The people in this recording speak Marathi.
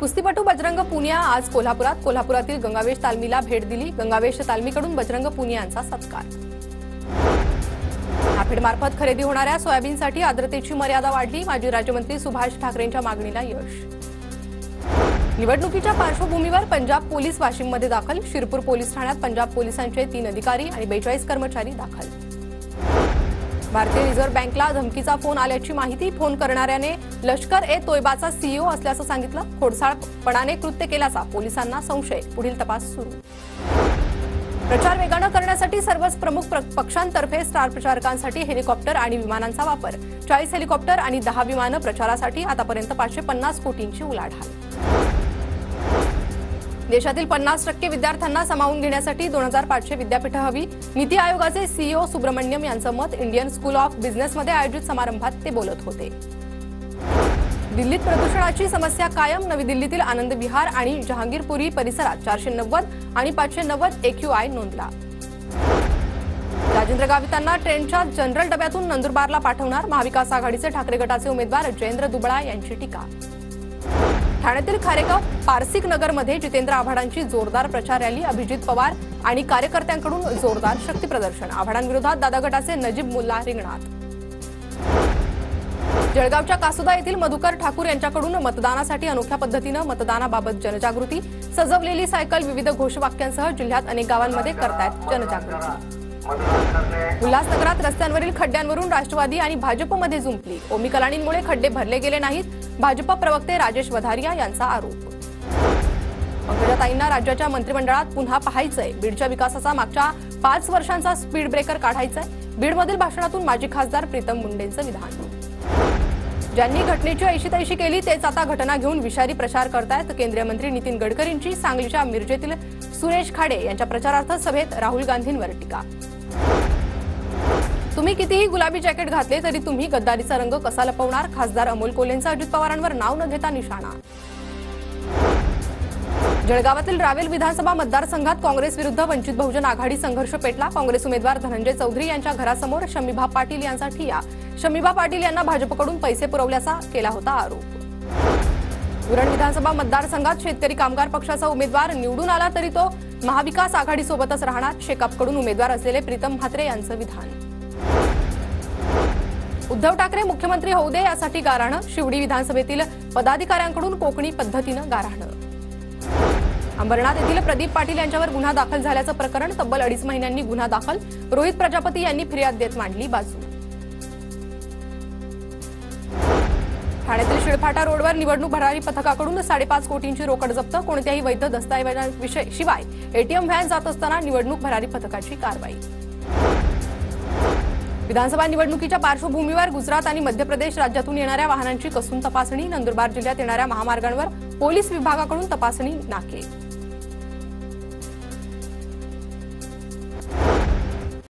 कुस्तीपटू बजरंग पुनिया आज कोल्हापुरातील गंगावेश तालमीला भेट दिली। गंगावेश तालमीकडून बजरंग पुनिया यांचा सत्कार। नाफेडमार्फत खरेदी होणाऱ्या सोयाबीनसाठी आर्द्रतेची मर्यादा वाढली। माजी राज्यमंत्री सुभाष ठाकरेंच्या मागणीला यश। निवडणुकीच्या पार्श्वभूमीवर पंजाब पोलीस वाशिममध्ये दाखल। शिरपूर पोलीस ठाण्यात पंजाब पोलिसांचे 3 अधिकारी आणि 42 कर्मचारी दाखल। भारतीय रिझर्व्ह बँकला धमकीचा फोन आल्याची माहिती। फोन करणाऱ्याने लष्कर-ए-तोयबाचा सीईओ असल्याचं सांगितलं। खोडसाळपणाने कृत्य केल्याचा पोलिसांना संशय। पुढील तपास सुरू। प्रचार वेगानं करण्यासाठी सर्वच प्रमुख पक्षांतर्फे स्टार प्रचारकांसाठी हेलिकॉप्टर आणि विमानांचा वापर। 40 हेलिकॉप्टर आणि 10 विमानं प्रचारासाठी आतापर्यंत 550 कोटींची उलाढाल। देशातील 50% विद्यार्थ्यांना सामावून घेण्यासाठी 2500 विद्यापीठं हवी। नीती आयोगाचे सीईओ सुब्रमण्यम यांचं मत। इंडियन स्कूल ऑफ बिझनेसमध्ये आयोजित समारंभात ते बोलत होते। दिल्लीत प्रदूषणाची समस्या कायम। नवी दिल्लीतील आनंद विहार आणि जहांगीरपुरी परिसरात 490 आणि 590 AQI नोंदला। राजेंद्र गावितांना ट्रेनच्या जनरल डब्यातून नंदुरबारला पाठवणार। महाविकास आघाडीचे ठाकरे गटाचे उमेदवार जयेंद्र दुबळा यांची टीका। ठाण्यातील खारेगाव पारसिक नगरमध्ये जितेंद्र आव्हाडांची जोरदार प्रचार रॅली। अभिजित पवार आणि कार्यकर्त्यांकडून जोरदार शक्ती प्रदर्शन। आव्हाडांविरोधात दादा गटाचे नजीब मुल्ला रिंगणात। जळगावच्या कासुदा येथील मधुकर ठाकूर यांच्याकडून मतदानासाठी अनोख्या पद्धतीनं मतदानाबाबत जनजागृती। सजवलेली सायकल विविध घोषवाक्यांसह जिल्ह्यात अनेक गावांमध्ये करतायत जनजागृती। उल्हासनगरात रस्त्यांवरील खड्ड्यांवरून राष्ट्रवादी आणि भाजपमध्ये जुंपली। ओमी कलानींमुळे खड्डे भरले गेले नाहीत। भाजप प्रवक्ते राजेश वधारिया यांचा आरोप। पंकजाताईंना राज्याच्या मंत्रिमंडळात पुन्हा पाहायचंय। बीडच्या विकासाचा मागच्या 5 वर्षांचा स्पीड ब्रेकर काढायचाय। बीडमधील भाषणातून माजी खासदार प्रीतम मुंडेंचं विधान। ज्यांनी घटनेची ऐशी-तैशी केली तेच आता घटना घेऊन विषारी प्रचार करतायत। केंद्रीय मंत्री नितीन गडकरींची सांगलीच्या मिरजेतील सुरेश खाडे यांच्या प्रचारार्थ सभेत राहुल गांधींवर टीका। तुम्ही कितीही गुलाबी जॅकेट घातले तरी तुम्ही गद्दारीचा रंग कसा लपवणार? खासदार अमोल कोल्हेंचा अजित पवारांवर नाव न घेता निशाणा। जळगावातील रावेल विधानसभा मतदारसंघात काँग्रेस विरुद्ध वंचित बहुजन आघाडी संघर्ष पेटला। काँग्रेस उमेदवार धनंजय चौधरी यांच्या घरासमोर शमीभा पाटील यांचा ठिय्या। शमीभा पाटील यांना भाजपकडून पैसे पुरवल्याचा केला होता आरोप। उरण विधानसभा मतदारसंघात शेतकरी कामगार पक्षाचा उमेदवार निवडून आला तरी तो महाविकास आघाडीसोबतच राहणार। शेकापकडून उमेदवार असलेले प्रीतम म्हात्रे यांचं विधान। उद्धव ठाकरे मुख्यमंत्री होऊ दे यासाठी गाऱ्हाणं। शिवडी विधानसभेतील पदाधिकाऱ्यांकडून कोकणी पद्धतीनं गाऱ्हाणं। अंबरनाथ येथील प्रदीप पाटील यांच्यावर गुन्हा दाखल झाल्याचं प्रकरण। तब्बल 2.5 महिन्यांनी गुन्हा दाखल। रोहित प्रजापती यांनी फिर्याद देत मांडली बाजू। ठाण्यातील शिळफाटा रोडवर निवडणूक भरारी पथकाकडून 5.5 कोटींची रोकड जप्त। कोणत्याही वैध दस्तऐवजांशिवाय एटीएम व्हॅन जात असताना निवडणूक भरारी पथकाची कारवाई। विधानसभा निवडणुकीच्या पार्श्वभूमीवर गुजरात आणि मध्य प्रदेश राज्यातून येणाऱ्या वाहनांची कसून तपासणी। नंदुरबार जिल्ह्यात येणाऱ्या महामार्गांवर पोलीस विभागाकडून तपासणी नाके।